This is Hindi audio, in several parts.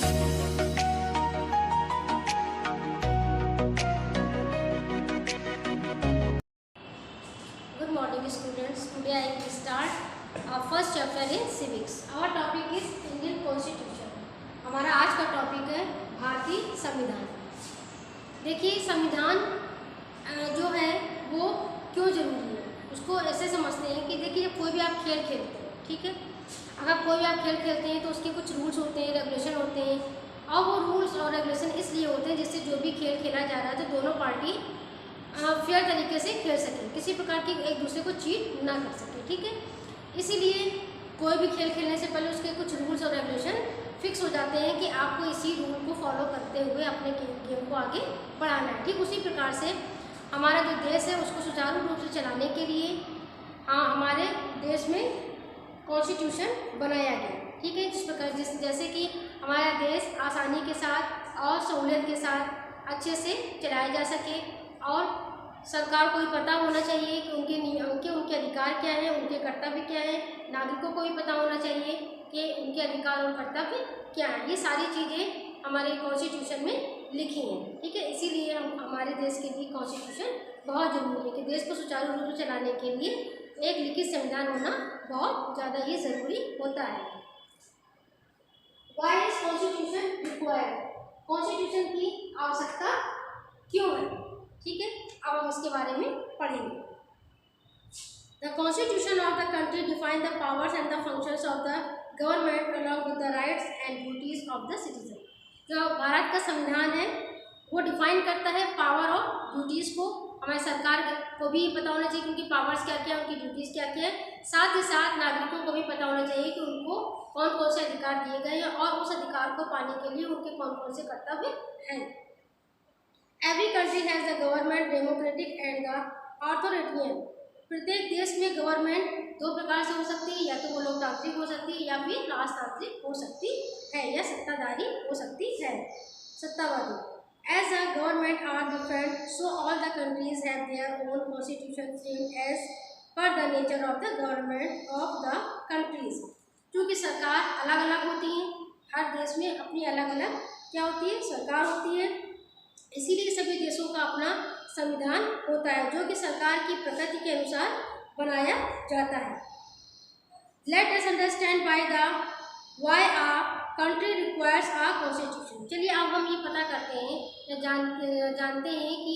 Good morning students. Today I will start our first chapter in civics. Our topic is Indian Constitution. हमारा आज का टॉपिक है भारतीय संविधान। देखिए संविधान जो है वो क्यों ज़रूरी है, उसको ऐसे समझते हैं कि देखिए कोई भी आप खेल खेलते हैं, ठीक है, अगर कोई भी आप खेल खेलते हैं तो उसके कुछ रूल्स होते हैं, रेगुलेशन होते हैं, और वो रूल्स और रेगुलेशन इसलिए होते हैं जिससे जो भी खेल खेला जा रहा है तो दोनों पार्टी फेयर तरीके से खेल सकें, किसी प्रकार की एक दूसरे को चीट ना कर सके, ठीक है। इसीलिए कोई भी खेल खेलने से पहले उसके कुछ रूल्स और रेगुलेशन फिक्स हो जाते हैं कि आपको इसी रूल को फॉलो करते हुए अपने गेम को आगे बढ़ाना है। ठीक उसी प्रकार से हमारा जो देश है उसको सुचारू रूप से चलाने के लिए हमारे देश में कॉन्स्टिट्यूशन बनाया गया, ठीक है, जिस प्रकार जैसे कि हमारा देश आसानी के साथ और सहूलियत के साथ अच्छे से चलाया जा सके, और सरकार को भी पता होना चाहिए कि उनके अधिकार क्या हैं, उनके कर्तव्य क्या हैं, नागरिकों को भी पता होना चाहिए कि उनके अधिकार और कर्तव्य क्या हैं। ये सारी चीज़ें हमारे कॉन्स्टिट्यूशन में लिखी हैं, ठीक है। इसीलिए हमारे देश के लिए कॉन्स्टिट्यूशन बहुत ज़रूरी है कि देश को सुचारू रूप से चलाने के लिए एक लिखित संविधान होना बहुत ज़्यादा ही ज़रूरी होता है। Why is Constitution required? Constitution की आवश्यकता क्यों है, ठीक है, अब हम इसके बारे में पढ़ेंगे। The Constitution of the country define the powers and the functions of the government along with the rights and duties of the citizen. जो भारत का संविधान है वो डिफाइन करता है पावर और ड्यूटीज़ को। हमारी सरकार को भी पता होना चाहिए कि उनकी पावर्स क्या क्या है, उनकी ड्यूटीज़ क्या क्या है। साथ ही साथ नागरिकों को भी पता होना चाहिए कि उनको कौन कौन से अधिकार दिए गए हैं और उस अधिकार को पाने के लिए उनके कौन कौन से कर्तव्य हैं। Every country has the government, democratic and the authoritarian. प्रत्येक देश में गवर्नमेंट दो प्रकार से हो सकती है, या तो वो लोकतांत्रिक हो सकती है या फिर राजतांत्रिक हो सकती है, या सत्ताधारी हो सकती है, सत्तावादी। As the government are different, so all the countries have their own constitution framed as per the nature of the government of the countries. क्योंकि सरकार अलग अलग होती है, हर देश में अपनी अलग अलग क्या होती है, सरकार होती है, इसीलिए सभी देशों का अपना संविधान होता है जो कि सरकार की प्रकृति के अनुसार बनाया जाता है। Let us understand why a country requires a constitution. चलिए अब हम ये पता करते हैं या जानते हैं कि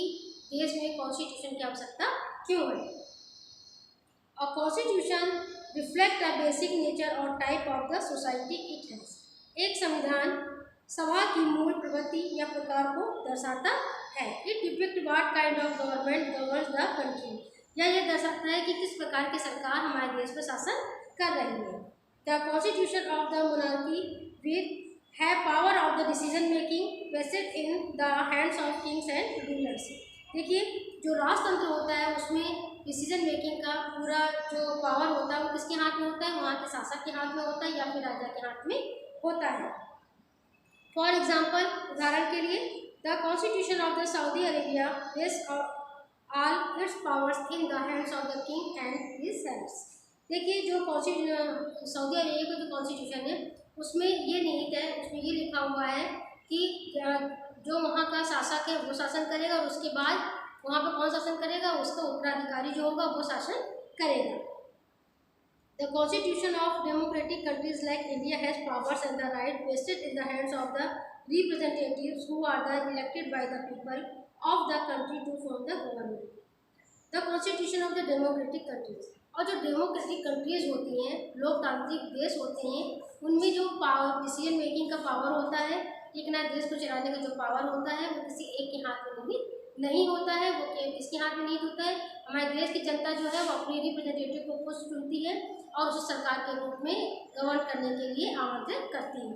देश में कॉन्स्टिट्यूशन की आवश्यकता क्यों है। A constitution reflects the basic nature or type of the society it has. एक संविधान सभा की मूल प्रवृत्ति या प्रकार को दर्शाता है। It depict what kind of government governs the country, या ये दर्शाता है कि किस प्रकार की सरकार हमारे देश पर शासन कर रही है। The constitution of the monarchy will have power of the decision making vested in the hands of kings and rulers. देखिए जो राजतंत्र होता है उसमें डिसीजन मेकिंग का पूरा जो पावर होता है वो किसके हाथ में होता है, वहाँ के शासक के हाथ में होता है या फिर राजा के हाथ में होता है। फॉर एग्जाम्पल, उदाहरण के लिए, the constitution of the Saudi Arabia rest all its powers in the hands of the king and his sons. देखिए जो सऊदी अरेबिया का जो कॉन्स्टिट्यूशन है उसमें ये निहित है, उसमें ये लिखा हुआ है कि जो वहाँ का शासक है वो शासन करेगा और उसके बाद वहाँ पर कौन शासन करेगा, उसका उत्तराधिकारी जो होगा वो शासन करेगा। The constitution of democratic countries like India has powers and the right vested in the hands of the representatives who are elected by the people of the country to form the government. The constitution of the democratic countries, और जो डेमोक्रेटिक कंट्रीज होती हैं, लोकतांत्रिक देश होते हैं, उनमें जो पावर डिसीजन मेकिंग का पावर होता है, एक ना देश को चलाने का जो पावर होता है वो किसी एक के हाथ में नहीं होता है, वो किसके हाथ में नहीं होता है। हमारे देश की जनता जो है वो अपने रिप्रेजेंटेटिव को खुद चुनती है और उसे सरकार के रूप में गवर्न करने के लिए आमंत्रित करती है।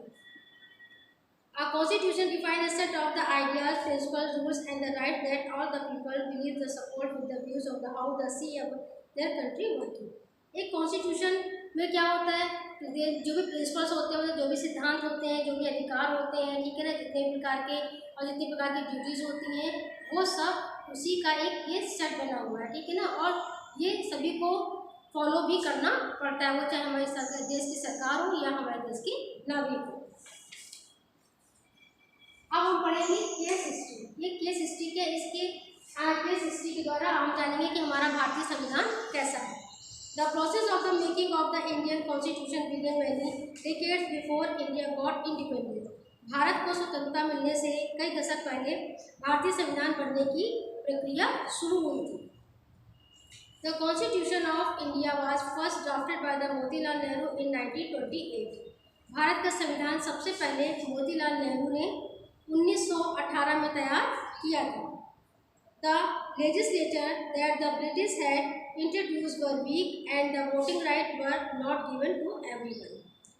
A constitution defines a set of the ideas, principles, rules and the right that all the people believe the support with the views of the how the see of their country working. एक कॉन्स्टिट्यूशन में क्या होता है, जो भी प्रिंसिपल्स होते हैं, जो भी सिद्धांत होते हैं, जो भी अधिकार होते हैं, ठीक है ना, जितने प्रकार के और जितनी प्रकार की ड्यूटीज़ होती हैं वो सब उसी का एक ये सेट बना हुआ है, ठीक है ना, और ये सभी को फॉलो भी करना पड़ता है, वो चाहे हमारे देश की सरकार हो या हमारे देश के नागरिक हो। जिसके द्वारा हम जानेंगे कि हमारा भारतीय संविधान कैसा है। The process of the making of the Indian constitution began many decades before India got independence. Bharat को स्वतंत्रता मिलने से कई दशक पहले भारतीय संविधान बनने की प्रक्रिया शुरू हुई थी। The constitution of India was first drafted by the Motilal Nehru in 1928। Bharat का संविधान सबसे पहले मोतीलाल नेहरू ने 1918 में तैयार किया था। The legislature that the British had introduced were weak and the voting right were not given to everyone.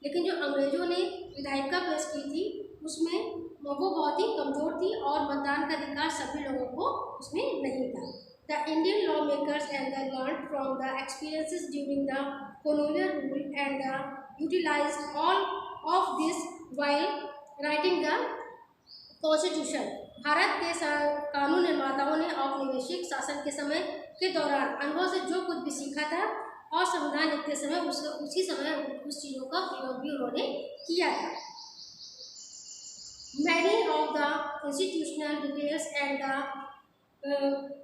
लेकिन जो अंग्रेजों ने विधायिका पेश की थी उसमें वो बहुत ही कमज़ोर थी और मतदान का अधिकार सभी लोगों को उसमें नहीं था। The Indian law makers and the learn from the experiences during the colonial rule and utilized all of this while writing the constitution। Bharat के कानून निर्माताओं ने औपनिवेशिक शासन के समय के दौरान अनुभव से जो कुछ भी सीखा था और संविधान लिखते समय उसी समय उस चीज़ों का प्रयोग भी उन्होंने किया था। Many of the institutional details and the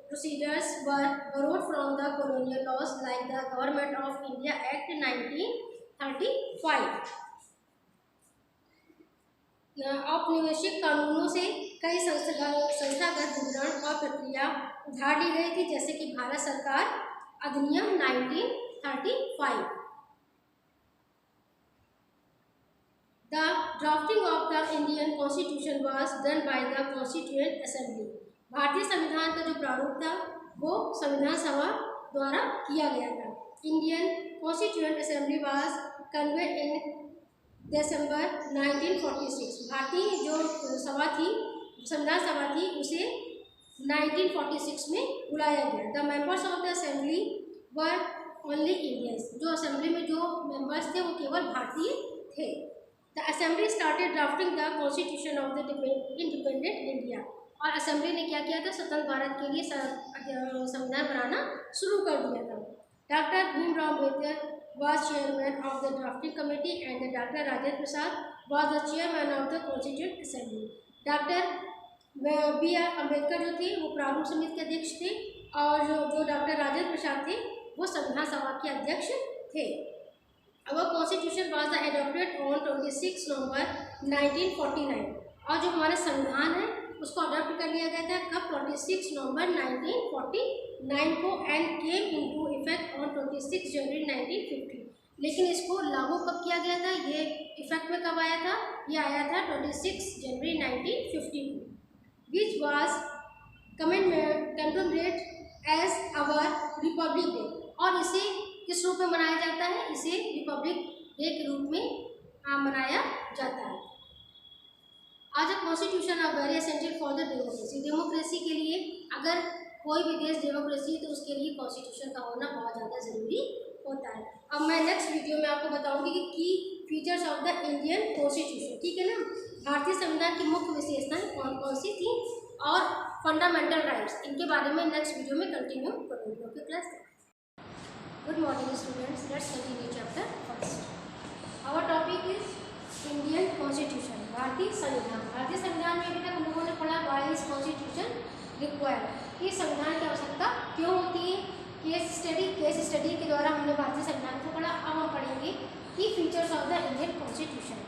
procedures were borrowed from the colonial laws like the Government of India Act 1935। औपनिवेशिक कानूनों से कई संस्थागत विवरण और प्रक्रिया उधार ली गई थी, जैसे कि भारत सरकार अधिनियम 1935। The drafting of the Indian Constitution was done by the Constituent Assembly। भारतीय संविधान का जो प्रारूप था वो संविधान सभा द्वारा किया गया था। Indian constituent assembly was convened in December 1946। भारतीय जो सभा थी, संविधान सभा थी, उसे 1946 में बुलाया गया। The members of the assembly were only Indians. जो असेंबली में जो मेंबर्स थे वो केवल भारतीय थे। The assembly started drafting the constitution of the independent India. और असेंबली ने क्या किया था, स्वतंत्र भारत के लिए संविधान बनाना शुरू कर दिया था। Doctor Bhimrao Ambedkar was chairman of the drafting committee and Dr. Rajendra Prasad was the chairman of the Constituent Assembly। Doctor B.R. Ambedkar जो थे वो प्रारूप समिति के अध्यक्ष थे और जो डॉक्टर राजेंद्र प्रसाद थे वो संविधान सभा के अध्यक्ष थे। Our Constitution was adopted on 26 नवंबर 1949। और जो हमारा संविधान है उसको अडॉप्ट कर लिया गया था कब, 26 नवंबर 1949 को and came into effect on 26 जनवरी 1950। लेकिन इसको लागू कब किया गया था, ये इफेक्ट में कब आया था, ये आया था 26 जनवरी 1950 को। Which was commemorate as our republic day. और इसे किस रूप में मनाया जाता है, इसे रिपब्लिक डे के रूप में मनाया जाता है। आज constitution are very essential for the democracy. Democracy के लिए अगर कोई भी देश डेमोक्रेसी है तो उसके लिए कॉन्स्टिट्यूशन का होना बहुत ज़्यादा ज़रूरी होता है। अब मैं नेक्स्ट वीडियो में आपको बताऊंगी कि की features of the Indian constitution, ठीक है ना। भारतीय संविधान की मुख्य विशेषताएं कौन कौन सी थी और फंडामेंटल राइट्स, इनके बारे में नेक्स्ट वीडियो में कंटिन्यू करूँगी। Okay class, good morning students, let's continue chapter first. Our topic is Indian constitution, भारतीय संविधान। भारतीय संविधान में अभी तक हम लोगों ने पढ़ा वाई इज कॉन्स्टिट्यूशन रिक्वायर्ड, कि संविधान की आवश्यकता क्यों होती है। केस स्टडी के द्वारा हमने भारतीय संविधान को पढ़ा। अब हम पढ़ेंगे कि features of the Indian constitution.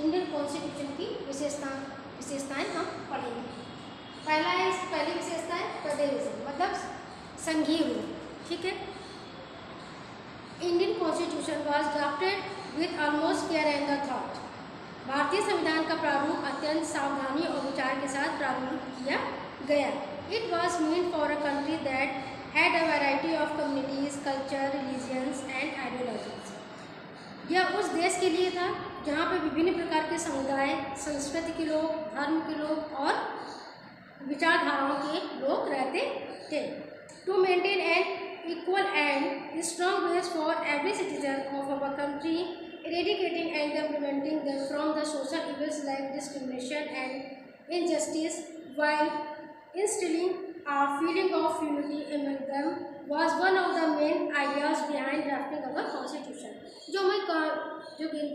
Indian constitution की विशेषताएं हम पढ़ेंगे। पहली विशेषता है फेडरलिज्म, मतलब संघीय रूप, ठीक है। Indian constitution was drafted with almost care and the thought. भारतीय संविधान का प्रारूप अत्यंत सावधानी और विचार के साथ प्रारूप किया गया। It was mean for a country that had a variety of communities, culture, religions and ideologies. यह उस देश के लिए था जहाँ पे विभिन्न प्रकार के समुदाय, संस्कृति के लोग, धर्म के लोग और विचारधाराओं के लोग रहते थे। To maintain an equal and strong base for every citizen of our country, eradicating and preventing them from the social evils like discrimination and injustice, while instilling a feeling of unity among them, was one of the main ideas behind drafting our constitution। जो हमें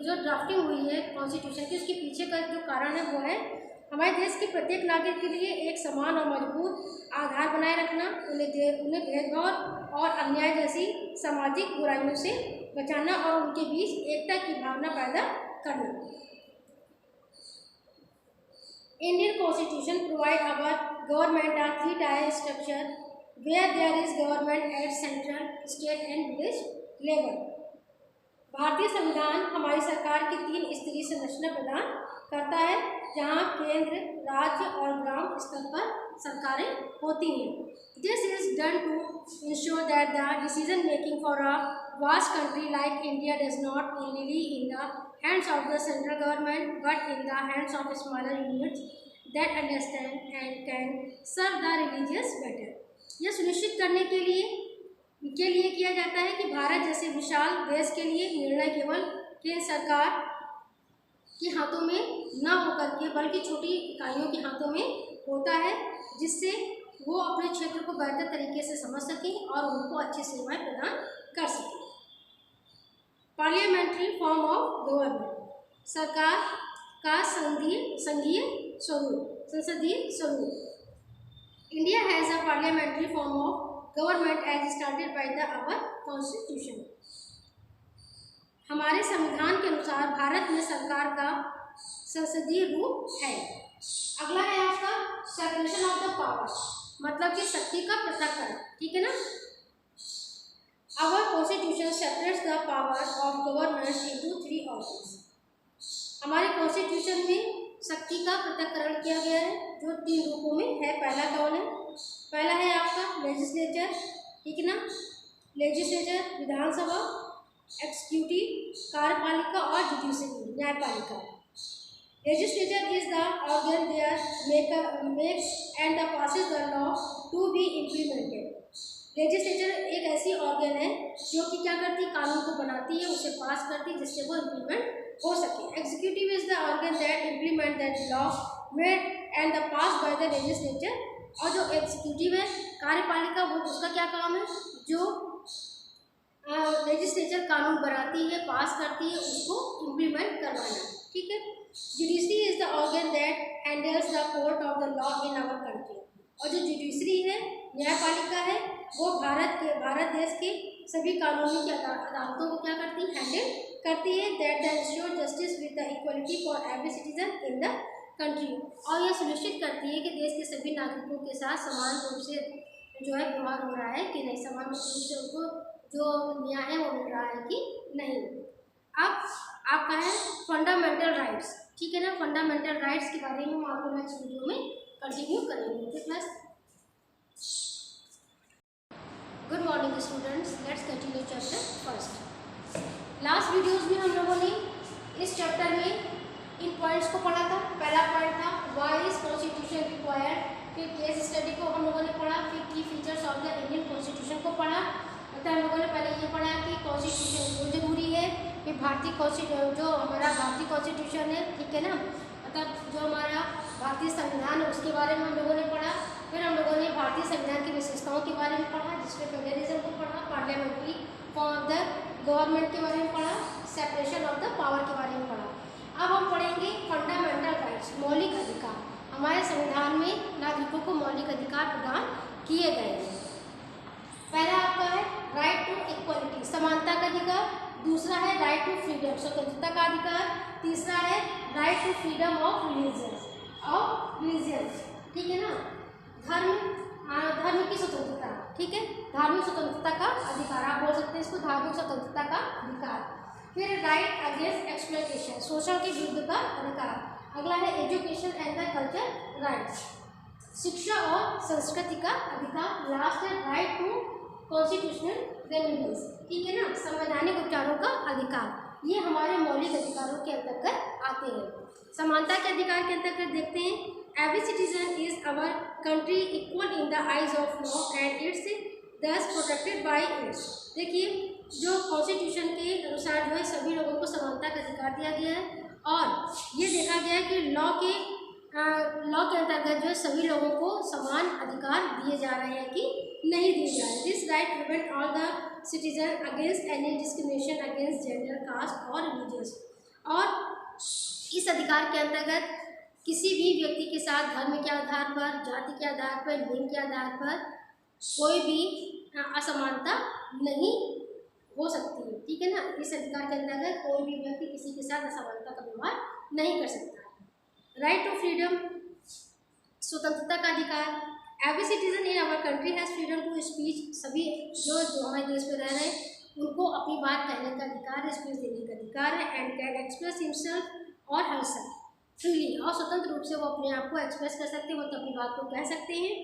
जो ड्राफ्टिंग हुई है कॉन्स्टिट्यूशन की, उसके पीछे का जो कारण है वो है हमारे देश के प्रत्येक नागरिक के लिए एक समान और मजबूत आधार बनाए रखना, उन्हें भेदभाव और अन्याय जैसी सामाजिक बुराइयों से बचाना और उनके बीच एकता की भावना पैदा करना। Indian Constitution provide our government a three-tier structure where there is government at central, state and village level. भारतीय संविधान हमारी सरकार की 3 स्तरीय संरचना प्रदान करता है, जहां केंद्र, राज्य और ग्राम स्तर पर सरकारें होती हैं. This is done to ensure that the decision making for a vast country like India does not only in the hands of the central government but in the hands of smaller units that understand and can serve the religious better. यह सुनिश्चित करने के लिए किया जाता है कि भारत जैसे विशाल देश के लिए निर्णय केवल केंद्र सरकार के हाथों में न होकर के बल्कि छोटी इकाइयों के हाथों में होता है, जिससे वो अपने क्षेत्र को बेहतर तरीके से समझ सकें और उनको अच्छी सेवाएं प्रदान कर सकें. पार्लियामेंट्री फॉर्म ऑफ गवर्नमेंट, सरकार का संसदीय स्वरूप. India has a parliamentary form of government as started by the our constitution. हमारे संविधान के अनुसार भारत में सरकार का संसदीय रूप है. अगला है आपका सेपरेशन ऑफ द पावर्स, मतलब कि शक्ति का पृथक्करण. ठीक है ना. Our constitution separates the power of government into 3 organs. हमारे कॉन्स्टिट्यूशन में शक्ति का पृथक्करण किया गया है जो 3 रूपों में है. पहला कौन है? पहला है आपका लेजिस्लेचर. ठीक है ना. लेजिस्लेचर विधानसभा, एक्सिक्यूटिव कार्यपालिका और जुडिशरी न्यायपालिका. Legislature is the organ there makes and the passes the law to be implemented. Legislature एक ऐसी ऑर्गन है जो कि क्या करती है, कानून को बनाती है, उसे पास करती है जिससे वो इम्प्लीमेंट हो सके. Executive is the organ that implement that law made and the pass by the legislature. और जो एग्जीक्यूटिव है कार्यपालिका, वो उसका क्या काम है, जो लेजिस्लेचर कानून बनाती है, पास करती है, उसको इम्प्लीमेंट करवाना. ठीक है. Judiciary is the organ that handles the court of the law in our country. और जो जुडिशरी है, न्यायपालिका है, वो भारत देश के सभी कानूनी अदालतों को क्या करती है, हैंडल करती है. That the ensure justice with the equality for every citizen in the country. और यह सुनिश्चित करती है कि देश के सभी नागरिकों के साथ समान रूप से जो है व्यवहार हो रहा है कि नहीं, समान रूप से उनको जो न्याय है वो मिल रहा है कि नहीं. अब आपका है फंडामेंटल राइट्स. ठीक है ना. फंडामेंटल राइट्स के बारे में हम आपको नेक्स्ट वीडियो में कंटिन्यू करेंगे. Okay class. Good morning students. Let's continue chapter first. Last videos में हम लोगों ने इस चैप्टर में इन पॉइंट्स को पढ़ा था. पहला पॉइंट था व्हाई इज कॉन्स्टिट्यूशन रिक्वायर्ड. फिर केस स्टडी को हम लोगों ने पढ़ा. फिर की features of the Indian constitution को पढ़ा. मतलब हम लोगों ने पहले ये पढ़ा कि कॉन्स्टिट्यूशन क्यों जरूरी है. फिर भारतीय कॉन्स्टिट्यूशन जो हमारा भारतीय कॉन्स्टिट्यूशन है, ठीक है ना, मतलब जो हमारा भारतीय संविधान है उसके बारे में हम लोगों ने पढ़ा. फिर हम लोगों ने भारतीय संविधान की विशेषताओं के बारे में पढ़ा, जिसमें फेडरलिज्म को पढ़ा, parliamentary form of the government के बारे में पढ़ा, सेपरेशन ऑफ द पावर के बारे में पढ़ा. अब हम पढ़ेंगे फंडामेंटल राइट्स, मौलिक अधिकार. हमारे संविधान में नागरिकों को मौलिक अधिकार प्रदान किए गए हैं. पहला आपका है राइट टू इक्वलिटी, समानता का अधिकार. दूसरा है राइट टू फ्रीडम, स्वतंत्रता का अधिकार. तीसरा है right to freedom of religion. ठीक है ना. धर्म की स्वतंत्रता. ठीक है. धार्मिक स्वतंत्रता का अधिकार, आप बोल सकते हैं इसको धार्मिक स्वतंत्रता का अधिकार. फिर राइट अगेंस्ट एक्सप्लॉयटेशन, शोषण के विरुद्ध का अधिकार. अगला है education and the culture rights, शिक्षा और संस्कृति का अधिकार. लास्ट है राइट टू कॉन्स्टिट्यूशनल रेमेडीज. ठीक है ना. संवैधानिक उपचारों का अधिकार. ये हमारे मौलिक अधिकारों के अंतर्गत आते हैं. समानता के अधिकार के अंतर्गत देखते हैं every citizen is our country equal in the eyes of law and it's दस प्रोटेक्टेड बाय इट्स. देखिए जो कॉन्स्टिट्यूशन के अनुसार जो है सभी लोगों को समानता का अधिकार दिया गया है और ये देखा गया है कि लॉ के अंतर्गत जो है सभी लोगों को समान अधिकार दिए जा रहे हैं कि नहीं दिए जा रहे. This right prevent all the citizen against any discrimination against gender, caste और रिलीजियस. और इस अधिकार के अंतर्गत किसी भी व्यक्ति के साथ धर्म के आधार पर, जाति के आधार पर, लिंग के आधार पर कोई भी असमानता नहीं हो सकती है, ठीक है ना। इस अधिकार के अंतर्गत कोई भी व्यक्ति किसी के साथ असमानता का व्यवहार नहीं कर सकता। राइट टू फ्रीडम, स्वतंत्रता का अधिकार। Every citizen in our country has freedom to speech. सभी जो हमारे देश में रह रहे हैं उनको अपनी बात कहने का अधिकार, स्पीच देने का अधिकार है। एंड कैन एक्सप्रेस हिमसेल्फ और हरसेल्फ फ्रीली, और स्वतंत्र रूप से वो अपने आप को एक्सप्रेस कर सकते हैं, मतलब अपनी बात को कह सकते हैं।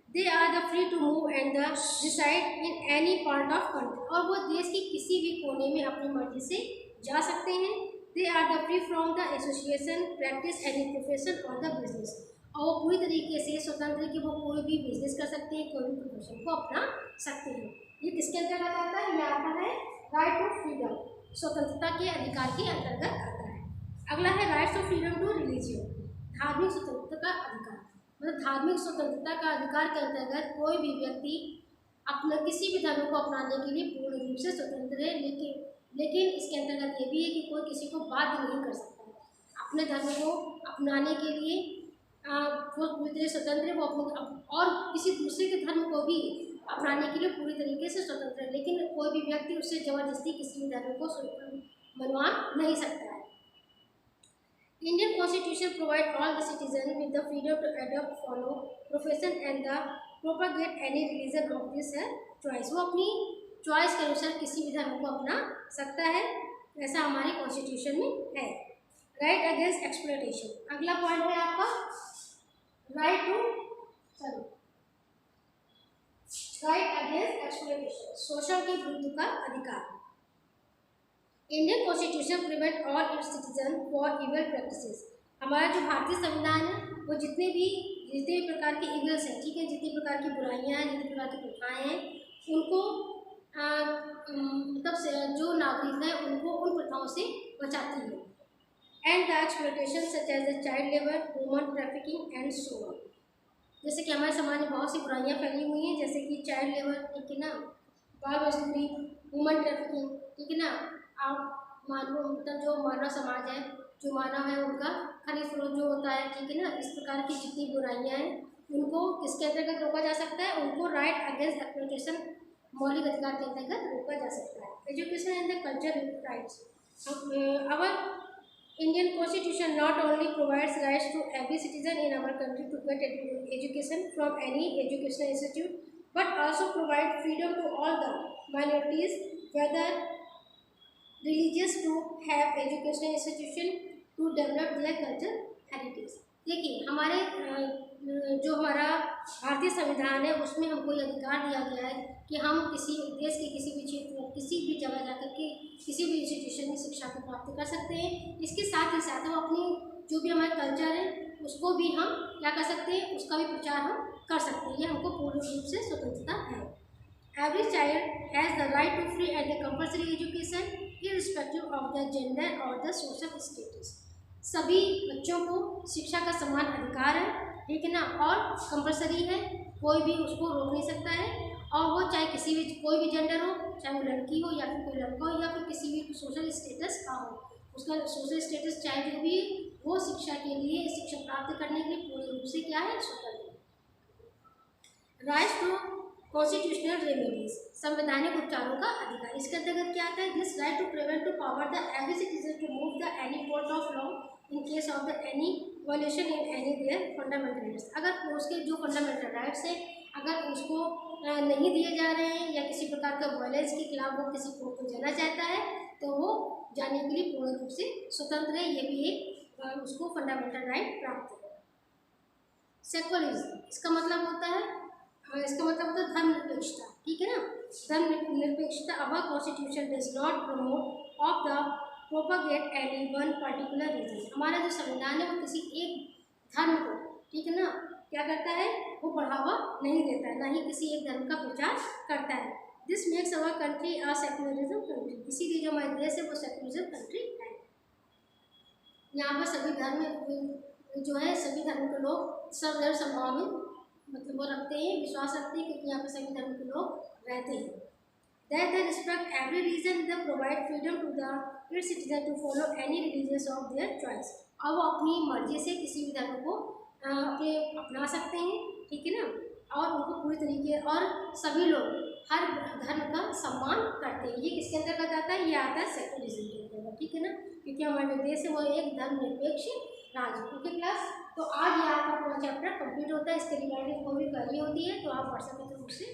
They are the free to move and the decide in any part of country, और वो देश के किसी भी कोने में अपनी मर्जी से जा सकते हैं। They are the free from the association, practice any profession और द बिजनेस, और वो पूरी तरीके से स्वतंत्र कि वो कोई भी बिजनेस कर सकते हैं, कोई भी प्रोफेशन को अपना सकते हैं। ये किसके अंतर्गत आता है? ये आता है राइट ऑफ फ्रीडम, स्वतंत्रता के अधिकार के अंतर्गत आता है। अगला है rights of freedom to religion, धार्मिक स्वतंत्रता का अधिकार। मतलब धार्मिक स्वतंत्रता का अधिकार के अंतर्गत कोई भी व्यक्ति अपना किसी भी धर्म को अपनाने के लिए पूर्ण रूप से स्वतंत्र है, लेकिन इसके अंतर्गत ये भी है कि कोई किसी को बाध्य नहीं कर सकता है अपने धर्म को अपनाने के लिए। वो पूरी तरह स्वतंत्र है, वो अपने और किसी दूसरे के धर्म को भी अपनाने के लिए पूरी तरीके से स्वतंत्र है, लेकिन कोई भी व्यक्ति उससे जबरदस्ती किसी भी धर्म को मनवा नहीं सकता है। Indian constitution provide all the citizen with the freedom to adopt, follow, profession and the propagate any religion of this choice. वो अपनी चॉइस के अनुसार किसी भी धर्म को अपना सकता है, ऐसा हमारे कॉन्स्टिट्यूशन में है। राइट अगेंस्ट एक्सप्लॉयटेशन, अगला पॉइंट है आपका राइट अगेंस्ट एक्सप्लॉयटेशन, शोषण के विरुद्ध का अधिकार। Indian constitution prevent all it's citizen for evil practices. हमारा जो भारतीय संविधान है वो जितने भी प्रकार के इविल्स हैं, ठीक है, जितने प्रकार की बुराइयां हैं, जितने प्रकार की प्रथाएं हैं, उनको मतलब जो नागरिक हैं उनको उन प्रथाओं से बचाती है। And the exploitation such as the child labour, human trafficking and so on. जैसे कि हमारे समाज में बहुत सी बुराइयां फैली हुई हैं, जैसे कि चाइल्ड लेबर, ठीक है ना, बाल मजदूरी, ह्यूमन ट्रैफिकिंग, ठीक है ना। आप मानव मतलब जो मानव समाज है, जो मानव है उनका खरीद फरोख्त जो होता है, ठीक है ना, इस प्रकार की जितनी बुराइयां हैं उनको किसके अंतर्गत रोका जा सकता है? उनको राइट अगेंस्ट एक्सप्लॉयटेशन, मौलिक अधिकार के अंतर्गत रोका जा सकता है। Education and the culture rights. Our Indian Constitution not only provides rights to every citizen in our country to get education from any educational institute, but also provide freedom to all the minorities, whether religious, to have educational institution to develop their culture heritage। देखिए हमारे जो हमारा भारतीय संविधान है उसमें हमको ये अधिकार दिया गया है कि हम किसी देश के किसी भी क्षेत्र में किसी भी जगह जाकर के किसी भी इंस्टीट्यूशन में शिक्षा को प्राप्त कर सकते हैं। इसके साथ ही साथ हम अपनी जो भी हमारा कल्चर है उसको भी हम क्या कर सकते हैं, उसका भी प्रचार हम कर सकते हैं। ये हमको पूर्ण रूप से स्वतंत्रता है। Every child has the right to free and compulsory education irrespective of the gender और द सोशल स्टेटस। सभी बच्चों को शिक्षा का समान अधिकार है, ठीक है ना, और कंपलसरी है, कोई भी उसको रोक नहीं सकता है। और वो चाहे किसी भी कोई भी जेंडर हो, चाहे वो लड़की हो या फिर कोई लड़का हो या फिर किसी भी सोशल स्टेटस का हो, उसका सोशल स्टेटस चाहे जो भी वो शिक्षा के लिए, शिक्षा प्राप्त करने के लिए पूर्ण रूप से क्या है, स्वतंत्र। राइट टू कॉन्स्टिट्यूशनल रेमेडीज, संवैधानिक उपचारों का अधिकार। इसके अंतर्गत क्या आता है? This right to prevent to power the every citizen to move the any court of law in case of the any violation in any their fundamental rights. अगर उसके जो फंडामेंटल राइट्स हैं अगर उसको नहीं दिए जा रहे हैं या किसी प्रकार का वायलेंस के खिलाफ वो किसी कोर्ट को जाना चाहता है तो वो जाने के लिए पूर्ण रूप से स्वतंत्र है। ये भी एक उसको फंडामेंटल राइट प्राप्त है। सेक्युलरिज्म, इसका मतलब होता है धर्मनिरपेक्षता, ठीक है ना। धर्मनिरपेक्षता, our constitution does not promote of the propagate any one particular reason. हमारा जो संविधान है वो किसी एक धर्म को, ठीक है ना, क्या करता है, वो बढ़ावा नहीं देता है, ना ही किसी एक धर्म का प्रचार करता है। This makes our country a secularism country. इसीलिए जो हमारा देश है वो सेक्युलरिज्म कंट्री है। यहाँ पर सभी धर्म जो है, सभी धर्म के लोग सर्वधर्म समभाव में मतलब वो रखते हैं, विश्वास रखते हैं, क्योंकि यहाँ पर सभी धर्म के लोग रहते हैं। That they respect every religion, they provide freedom to the its citizen to follow any religions of their choice। और वो अपनी मर्जी से किसी भी अपने अपना सकते हैं, ठीक है ना, और उनको पूरी तरीके और सभी लोग हर धर्म का सम्मान करते हैं। ये किसके अंतर्गत आता है? ये आता है सेकुलरिज्म के अंतर्गत, ठीक है ना, क्योंकि हमारे जो देश है वो एक धर्मनिरपेक्ष राज्य। ओके क्लास, तो आज ये आपका पूरा चैप्टर कंप्लीट होता है। इसके रिगार्डिंग कोई भी क्वेरी होती है तो आप व्हाट्सएप के थ्रू मुझसे